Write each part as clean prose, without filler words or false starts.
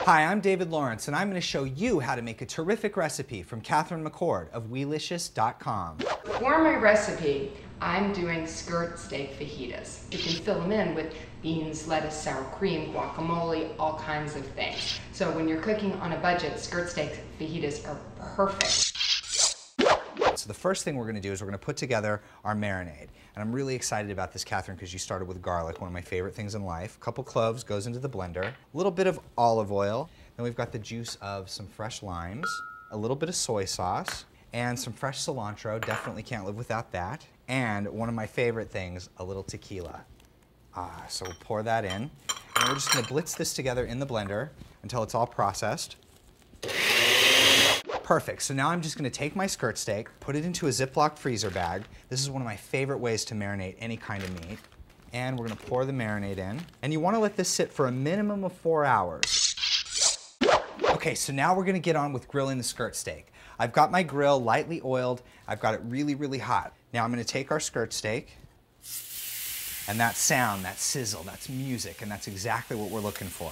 Hi, I'm David Lawrence, and I'm going to show you how to make a terrific recipe from Catherine McCord of Weelicious.com. For my recipe, I'm doing skirt steak fajitas. You can fill them in with beans, lettuce, sour cream, guacamole, all kinds of things. So when you're cooking on a budget, skirt steak fajitas are perfect. So the first thing we're going to do is we're going to put together our marinade. And I'm really excited about this, Catherine, because you started with garlic, one of my favorite things in life. A couple cloves goes into the blender, a little bit of olive oil, then we've got the juice of some fresh limes, a little bit of soy sauce, and some fresh cilantro. Definitely can't live without that. And one of my favorite things, a little tequila. So we'll pour that in. And we're just going to blitz this together in the blender until it's all processed. Perfect. So now I'm just going to take my skirt steak, put it into a Ziploc freezer bag. This is one of my favorite ways to marinate any kind of meat. And we're going to pour the marinade in. And you want to let this sit for a minimum of 4 hours. Okay, so now we're going to get on with grilling the skirt steak. I've got my grill lightly oiled. I've got it really, really hot. Now I'm going to take our skirt steak, and that sound, that sizzle, that's music, and that's exactly what we're looking for.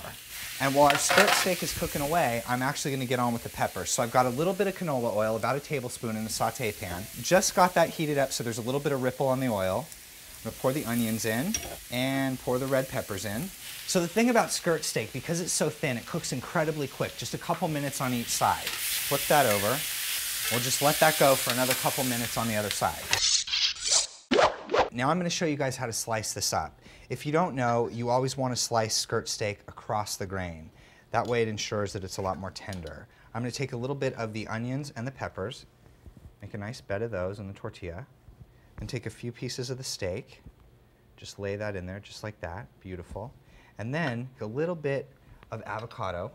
And while our skirt steak is cooking away, I'm actually going to get on with the peppers. So I've got a little bit of canola oil, about a tablespoon in a saute pan. Just got that heated up so there's a little bit of ripple on the oil. I'm going to pour the onions in and pour the red peppers in. So the thing about skirt steak, because it's so thin, it cooks incredibly quick, just a couple minutes on each side. Flip that over. We'll just let that go for another couple minutes on the other side. Now I'm going to show you guys how to slice this up. If you don't know, you always want to slice skirt steak across the grain. That way it ensures that it's a lot more tender. I'm going to take a little bit of the onions and the peppers, make a nice bed of those in the tortilla, and take a few pieces of the steak, just lay that in there just like that, beautiful. And then a little bit of avocado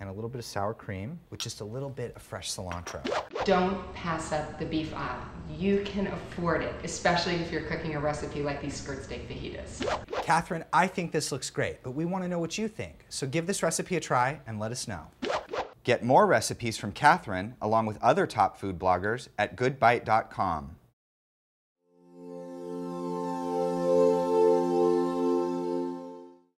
and a little bit of sour cream with just a little bit of fresh cilantro. Don't pass up the beef aisle. You can afford it, especially if you're cooking a recipe like these skirt steak fajitas. Catherine, I think this looks great, but we want to know what you think. So give this recipe a try and let us know. Get more recipes from Catherine, along with other top food bloggers, at goodbite.com.